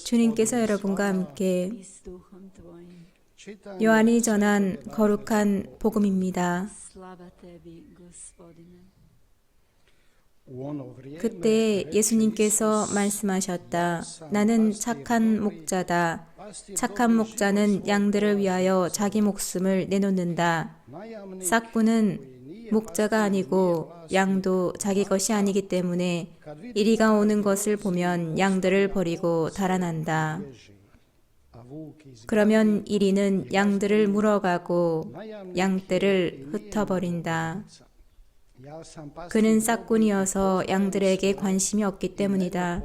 주님께서 여러분과 함께 요한이 전한 거룩한 복음입니다. 그때 예수님께서 말씀하셨다. 나는 착한 목자다. 착한 목자는 양들을 위하여 자기 목숨을 내놓는다. 싹꾼은 목자가 아니고 양도 자기 것이 아니기 때문에 이리가 오는 것을 보면 양들을 버리고 달아난다. 그러면 이리는 양들을 물어가고 양떼를 흩어버린다. 그는 싹꾼이어서 양들에게 관심이 없기 때문이다.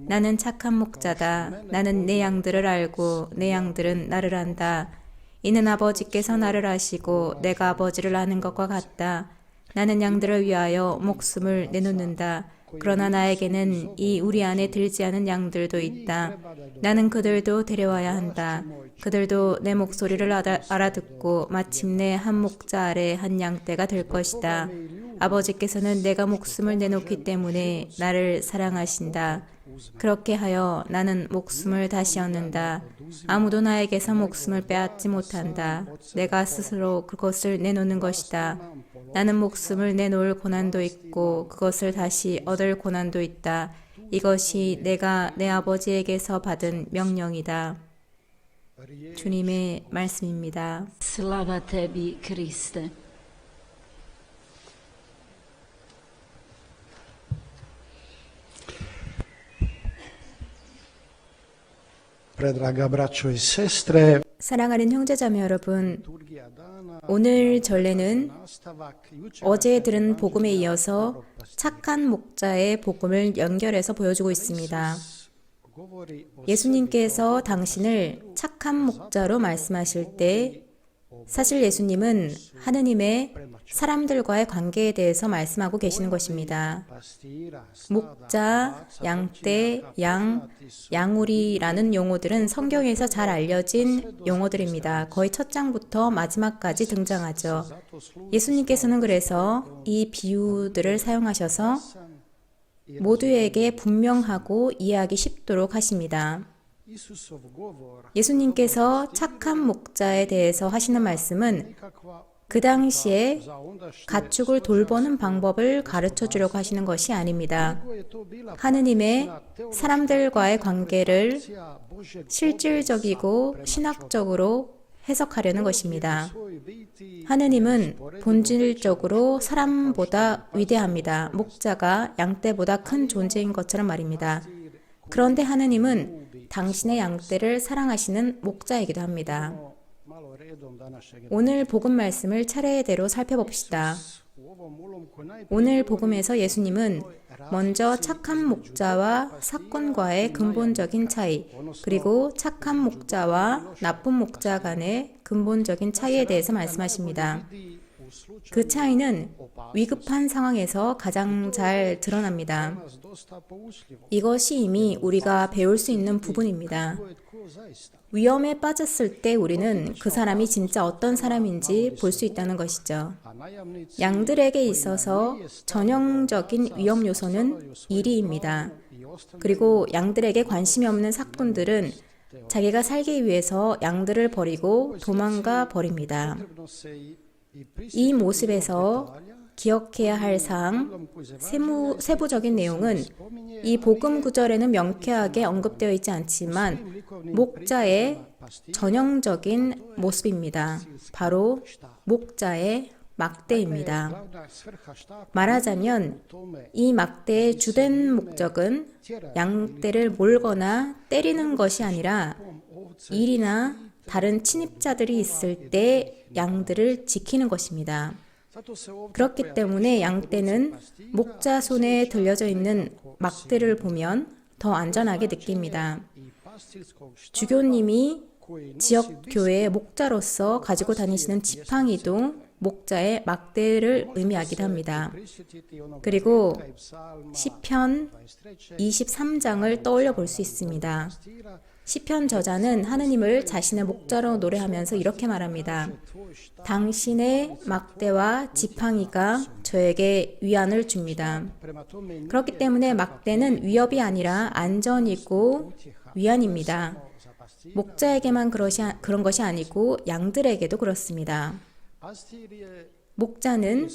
나는 착한 목자다. 나는 내 양들을 알고 내 양들은 나를 안다. 이는 아버지께서 나를 아시고 내가 아버지를 아는 것과 같다. 나는 양들을 위하여 목숨을 내놓는다. 그러나 나에게는 이 우리 안에 들지 않은 양들도 있다. 나는 그들도 데려와야 한다. 그들도 내 목소리를 알아듣고 마침내 한 목자 아래 한 양떼가 될 것이다. 아버지께서는 내가 목숨을 내놓기 때문에 나를 사랑하신다. 그렇게 하여 나는 목숨을 다시 얻는다. 아무도 나에게서 목숨을 빼앗지 못한다. 내가 스스로 그것을 내놓는 것이다. 나는 목숨을 내놓을 고난도 있고 그것을 다시 얻을 고난도 있다. 이것이 내가 내 아버지에게서 받은 명령이다. 주님의 말씀입니다. Slava tebi, Kriste. Predraga braćo i sestre, 사랑하는 형제자매 여러분, 오늘 전례는 어제 들은 복음에 이어서 착한 목자의 복음을 연결해서 보여주고 있습니다. 예수님께서 당신을 착한 목자로 말씀하실 때 사실 예수님은 하느님의 사람들과의 관계에 대해서 말씀하고 계시는 것입니다. 목자, 양떼, 양우리라는 용어들은 성경에서 잘 알려진 용어들입니다. 거의 첫 장부터 마지막까지 등장하죠. 예수님께서는 그래서 이 비유들을 사용하셔서 모두에게 분명하고 이해하기 쉽도록 하십니다. 예수님께서 착한 목자에 대해서 하시는 말씀은 그 당시에 가축을 돌보는 방법을 가르쳐 주려고 하시는 것이 아닙니다. 하느님의 사람들과의 관계를 실질적이고 신학적으로 해석하려는 것입니다. 하느님은 본질적으로 사람보다 위대합니다. 목자가 양떼보다 큰 존재인 것처럼 말입니다. 그런데 하느님은 당신의 양떼를 사랑하시는 목자이기도 합니다. 오늘 복음 말씀을 차례대로 살펴봅시다. 오늘 복음에서 예수님은 먼저 착한 목자와 삭꾼과의 근본적인 차이, 그리고 착한 목자와 나쁜 목자 간의 근본적인 차이에 대해서 말씀하십니다. 그 차이는 위급한 상황에서 가장 잘 드러납니다. 이것이 이미 우리가 배울 수 있는 부분입니다. 위험에 빠졌을 때 우리는 그 사람이 진짜 어떤 사람인지 볼 수 있다는 것이죠. 양들에게 있어서 전형적인 위험 요소는 이리입니다. 그리고 양들에게 관심이 없는 삭꾼들은 자기가 살기 위해서 양들을 버리고 도망가 버립니다. 이 모습에서 기억해야 할 사항, 세부적인 내용은 이 복음 구절에는 명쾌하게 언급되어 있지 않지만 목자의 전형적인 모습입니다. 바로 목자의 막대입니다. 말하자면 이 막대의 주된 목적은 양떼를 몰거나 때리는 것이 아니라 일이나 다른 침입자들이 있을 때 양들을 지키는 것입니다. 그렇기 때문에 양떼는 목자 손에 들려져 있는 막대를 보면 더 안전하게 느낍니다. 주교님이 지역 교회의 목자로서 가지고 다니시는 지팡이도 목자의 막대를 의미하기도 합니다. 그리고 시편 23장을 떠올려 볼 수 있습니다. 시편 저자는 하느님을 자신의 목자로 노래하면서 이렇게 말합니다. 당신의 막대와 지팡이가 저에게 위안을 줍니다. 그렇기 때문에 막대는 위협이 아니라 안전이고 위안입니다. 목자에게만 그런 것이 아니고 양들에게도 그렇습니다. 목자는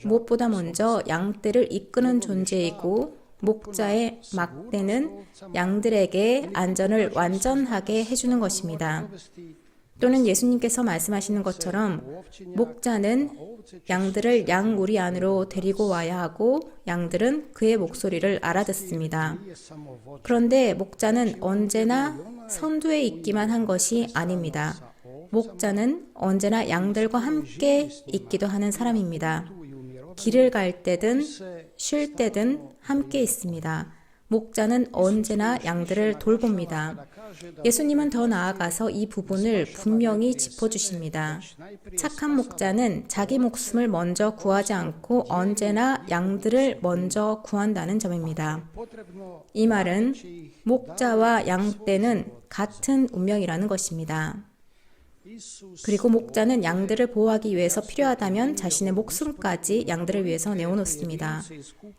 무엇보다 먼저 양떼를 이끄는 존재이고 목자의 막대는 양들에게 안전을 완전하게 해주는 것입니다. 또는 예수님께서 말씀하시는 것처럼 목자는 양들을 양우리 안으로 데리고 와야 하고 양들은 그의 목소리를 알아듣습니다. 그런데 목자는 언제나 선두에 있기만 한 것이 아닙니다. 목자는 언제나 양들과 함께 있기도 하는 사람입니다. 길을 갈 때든 쉴 때든 함께 있습니다. 목자는 언제나 양들을 돌봅니다. 예수님은 더 나아가서 이 부분을 분명히 짚어주십니다. 착한 목자는 자기 목숨을 먼저 구하지 않고 언제나 양들을 먼저 구한다는 점입니다. 이 말은 목자와 양떼는 같은 운명이라는 것입니다. 그리고 목자는 양들을 보호하기 위해서 필요하다면 자신의 목숨까지 양들을 위해서 내어놓습니다.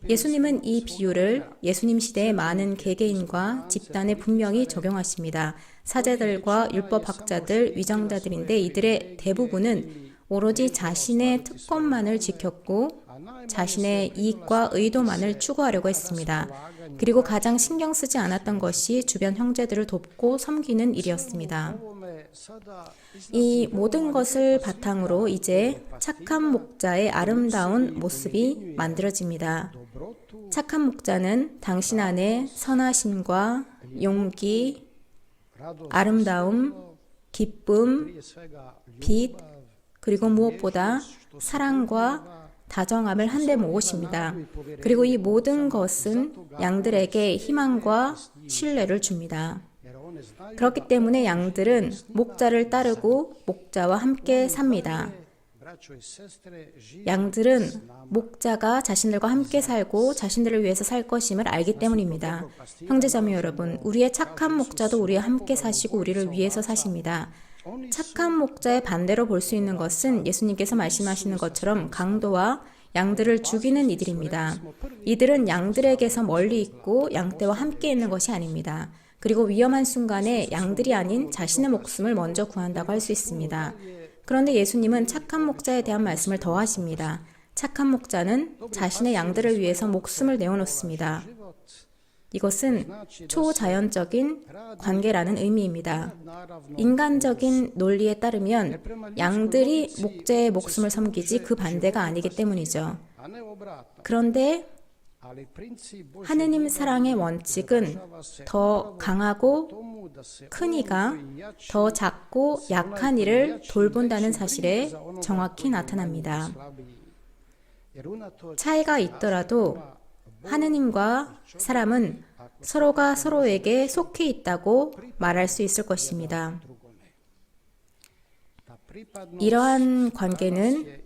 예수님은 이 비유를 예수님 시대의 많은 개개인과 집단에 분명히 적용하십니다. 사제들과 율법학자들, 위정자들인데 이들의 대부분은 오로지 자신의 특권만을 지켰고 자신의 이익과 의도만을 추구하려고 했습니다. 그리고 가장 신경 쓰지 않았던 것이 주변 형제들을 돕고 섬기는 일이었습니다. 이 모든 것을 바탕으로 이제 착한 목자의 아름다운 모습이 만들어집니다. 착한 목자는 당신 안에 선하심과 용기, 아름다움, 기쁨, 빛, 그리고 무엇보다 사랑과 다정함을 한데 모으십니다. 그리고 이 모든 것은 양들에게 희망과 신뢰를 줍니다. 그렇기 때문에 양들은 목자를 따르고 목자와 함께 삽니다. 양들은 목자가 자신들과 함께 살고 자신들을 위해서 살 것임을 알기 때문입니다. 형제자매 여러분, 우리의 착한 목자도 우리와 함께 사시고 우리를 위해서 사십니다. 착한 목자의 반대로 볼 수 있는 것은 예수님께서 말씀하시는 것처럼 강도와 양들을 죽이는 이들입니다. 이들은 양들에게서 멀리 있고 양떼와 함께 있는 것이 아닙니다. 그리고 위험한 순간에 양들이 아닌 자신의 목숨을 먼저 구한다고 할 수 있습니다. 그런데 예수님은 착한 목자에 대한 말씀을 더하십니다. 착한 목자는 자신의 양들을 위해서 목숨을 내어놓습니다. 이것은 초자연적인 관계라는 의미입니다. 인간적인 논리에 따르면 양들이 목자의 목숨을 섬기지 그 반대가 아니기 때문이죠. 그런데 하느님 사랑의 원칙은 더 강하고 큰 이가 더 작고 약한 이를 돌본다는 사실에 정확히 나타납니다. 차이가 있더라도 하느님과 사람은 서로가 서로에게 속해 있다고 말할 수 있을 것입니다. 이러한 관계는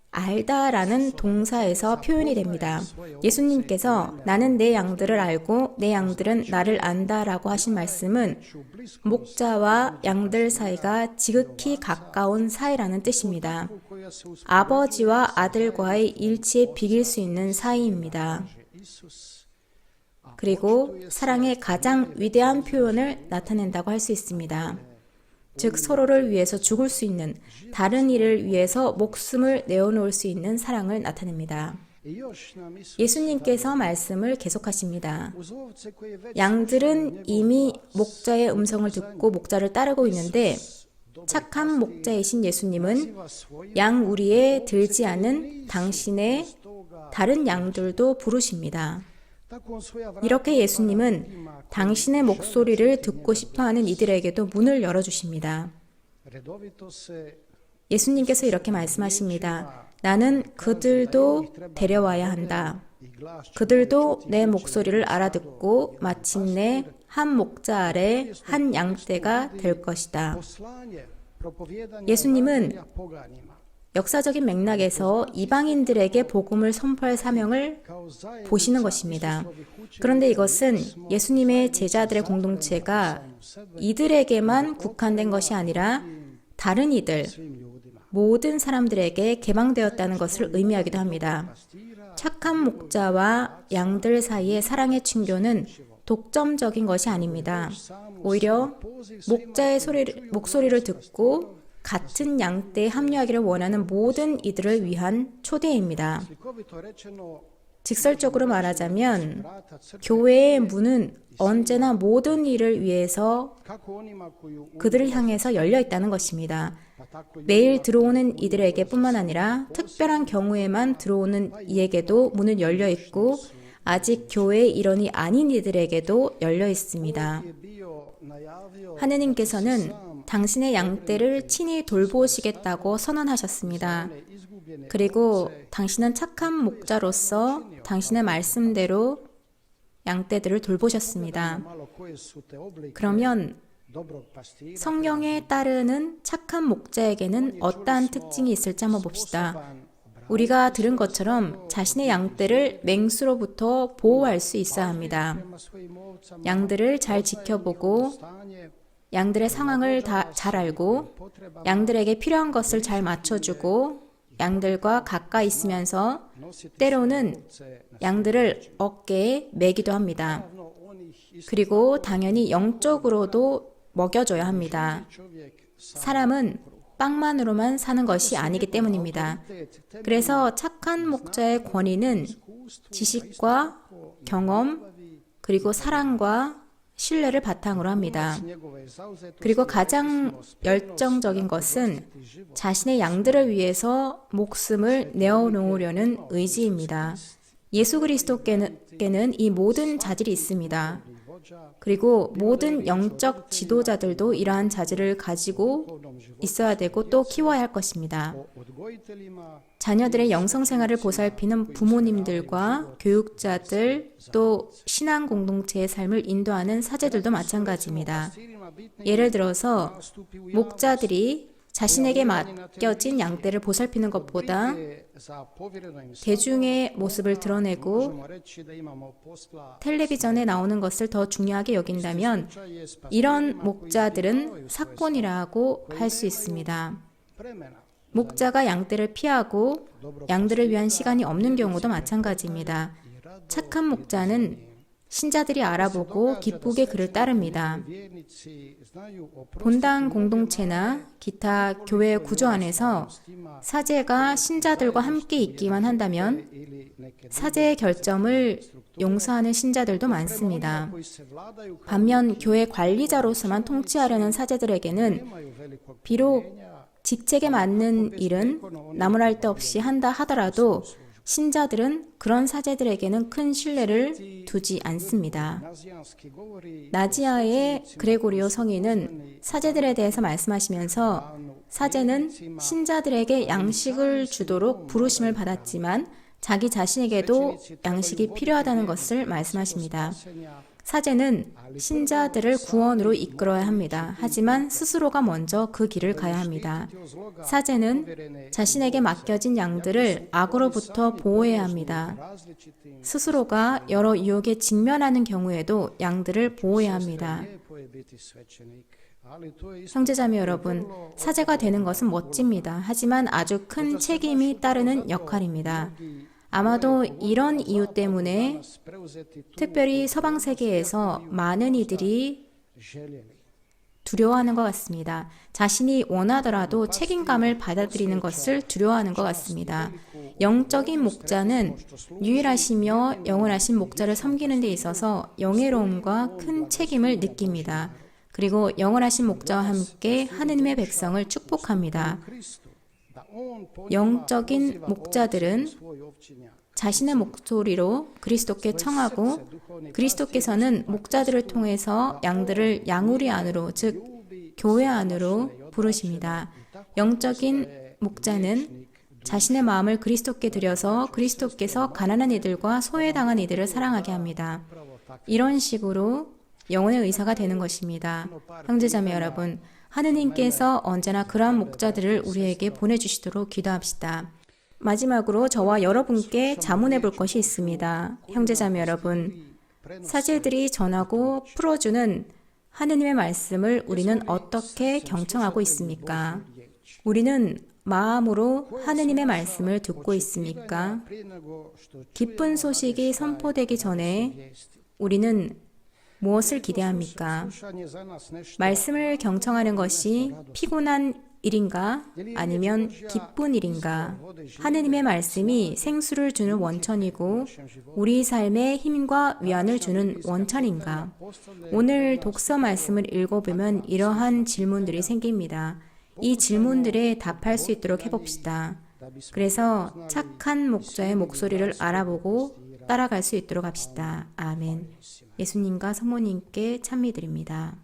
알다라는 동사에서 표현이 됩니다. 예수님께서 나는 내 양들을 알고 내 양들은 나를 안다라고 하신 말씀은 목자와 양들 사이가 지극히 가까운 사이라는 뜻입니다. 아버지와 아들과의 일치에 비길 수 있는 사이입니다. 그리고 사랑의 가장 위대한 표현을 나타낸다고 할 수 있습니다. 즉 서로를 위해서 죽을 수 있는, 다른 이를 위해서 목숨을 내어놓을 수 있는 사랑을 나타냅니다. 예수님께서 말씀을 계속하십니다. 양들은 이미 목자의 음성을 듣고 목자를 따르고 있는데 착한 목자이신 예수님은 양 우리에 들지 않은 당신의 다른 양들도 부르십니다. 이렇게 예수님은 당신의 목소리를 듣고 싶어하는 이들에게도 문을 열어주십니다. 예수님께서 이렇게 말씀하십니다. 나는 그들도 데려와야 한다. 그들도 내 목소리를 알아듣고 마침내 한 목자 아래 한 양떼가 될 것이다. 예수님은 역사적인 맥락에서 이방인들에게 복음을 선포할 사명을 보시는 것입니다. 그런데 이것은 예수님의 제자들의 공동체가 이들에게만 국한된 것이 아니라 다른 이들, 모든 사람들에게 개방되었다는 것을 의미하기도 합니다. 착한 목자와 양들 사이의 사랑의 친교는 독점적인 것이 아닙니다. 오히려 목자의 목소리를 듣고 같은 양떼에 합류하기를 원하는 모든 이들을 위한 초대입니다. 직설적으로 말하자면 교회의 문은 언제나 모든 일을 위해서 그들을 향해서 열려 있다는 것입니다. 매일 들어오는 이들에게 뿐만 아니라 특별한 경우에만 들어오는 이에게도 문은 열려 있고 아직 교회의 일원이 아닌 이들에게도 열려 있습니다. 하느님께서는 당신의 양떼를 친히 돌보시겠다고 선언하셨습니다. 그리고 당신은 착한 목자로서 당신의 말씀대로 양떼들을 돌보셨습니다. 그러면 성경에 따르는 착한 목자에게는 어떠한 특징이 있을지 한번 봅시다. 우리가 들은 것처럼 자신의 양떼를 맹수로부터 보호할 수 있어야 합니다. 양들을 잘 지켜보고 양들의 상황을 잘 알고 양들에게 필요한 것을 잘 맞춰주고 양들과 가까이 있으면서 때로는 양들을 어깨에 매기도 합니다. 그리고 당연히 영적으로도 먹여줘야 합니다. 사람은 빵만으로만 사는 것이 아니기 때문입니다. 그래서 착한 목자의 권위는 지식과 경험 그리고 사랑과 신뢰를 바탕으로 합니다. 그리고 가장 열정적인 것은 자신의 양들을 위해서 목숨을 내어놓으려는 의지입니다. 예수 그리스도께는 이 모든 자질이 있습니다. 그리고 모든 영적 지도자들도 이러한 자질을 가지고 있어야 되고 또 키워야 할 것입니다. 자녀들의 영성 생활을 보살피는 부모님들과 교육자들 또 신앙 공동체의 삶을 인도하는 사제들도 마찬가지입니다. 예를 들어서 목자들이 자신에게 맡겨진 양떼를 보살피는 것보다 대중의 모습을 드러내고 텔레비전에 나오는 것을 더 중요하게 여긴다면 이런 목자들은 사건이라고 할 수 있습니다. 목자가 양떼를 피하고 양들을 위한 시간이 없는 경우도 마찬가지입니다. 착한 목자는 신자들이 알아보고 기쁘게 그를 따릅니다. 본당 공동체나 기타 교회 구조 안에서 사제가 신자들과 함께 있기만 한다면 사제의 결점을 용서하는 신자들도 많습니다. 반면 교회 관리자로서만 통치하려는 사제들에게는 비록 직책에 맞는 일은 나무랄 데 없이 한다 하더라도 신자들은 그런 사제들에게는 큰 신뢰를 두지 않습니다. 나지아의 그레고리오 성인은 사제들에 대해서 말씀하시면서 사제는 신자들에게 양식을 주도록 부르심을 받았지만 자기 자신에게도 양식이 필요하다는 것을 말씀하십니다. 사제는 신자들을 구원으로 이끌어야 합니다. 하지만 스스로가 먼저 그 길을 가야 합니다. 사제는 자신에게 맡겨진 양들을 악으로부터 보호해야 합니다. 스스로가 여러 유혹에 직면하는 경우에도 양들을 보호해야 합니다. 형제자매 여러분, 사제가 되는 것은 멋집니다. 하지만 아주 큰 책임이 따르는 역할입니다. 아마도 이런 이유 때문에 특별히 서방 세계에서 많은 이들이 두려워하는 것 같습니다. 자신이 원하더라도 책임감을 받아들이는 것을 두려워하는 것 같습니다. 영적인 목자는 유일하시며 영원하신 목자를 섬기는 데 있어서 영예로움과 큰 책임을 느낍니다. 그리고 영원하신 목자와 함께 하느님의 백성을 축복합니다. 영적인 목자들은 자신의 목소리로 그리스도께 청하고 그리스도께서는 목자들을 통해서 양들을 양우리 안으로 즉 교회 안으로 부르십니다. 영적인 목자는 자신의 마음을 그리스도께 드려서 그리스도께서 가난한 이들과 소외당한 이들을 사랑하게 합니다. 이런 식으로 영혼의 의사가 되는 것입니다. 형제자매 여러분, 하느님께서 언제나 그러한 목자들을 우리에게 보내주시도록 기도합시다. 마지막으로 저와 여러분께 자문해 볼 것이 있습니다. 형제자매 여러분, 사제들이 전하고 풀어주는 하느님의 말씀을 우리는 어떻게 경청하고 있습니까? 우리는 마음으로 하느님의 말씀을 듣고 있습니까? 기쁜 소식이 선포되기 전에 우리는 무엇을 기대합니까? 말씀을 경청하는 것이 피곤한 일인가? 아니면 기쁜 일인가? 하느님의 말씀이 생수를 주는 원천이고 우리 삶에 힘과 위안을 주는 원천인가? 오늘 독서 말씀을 읽어보면 이러한 질문들이 생깁니다. 이 질문들에 답할 수 있도록 해봅시다. 그래서 착한 목자의 목소리를 알아보고 따라갈 수 있도록 합시다. 아멘. 예수님과 성모님께 찬미드립니다.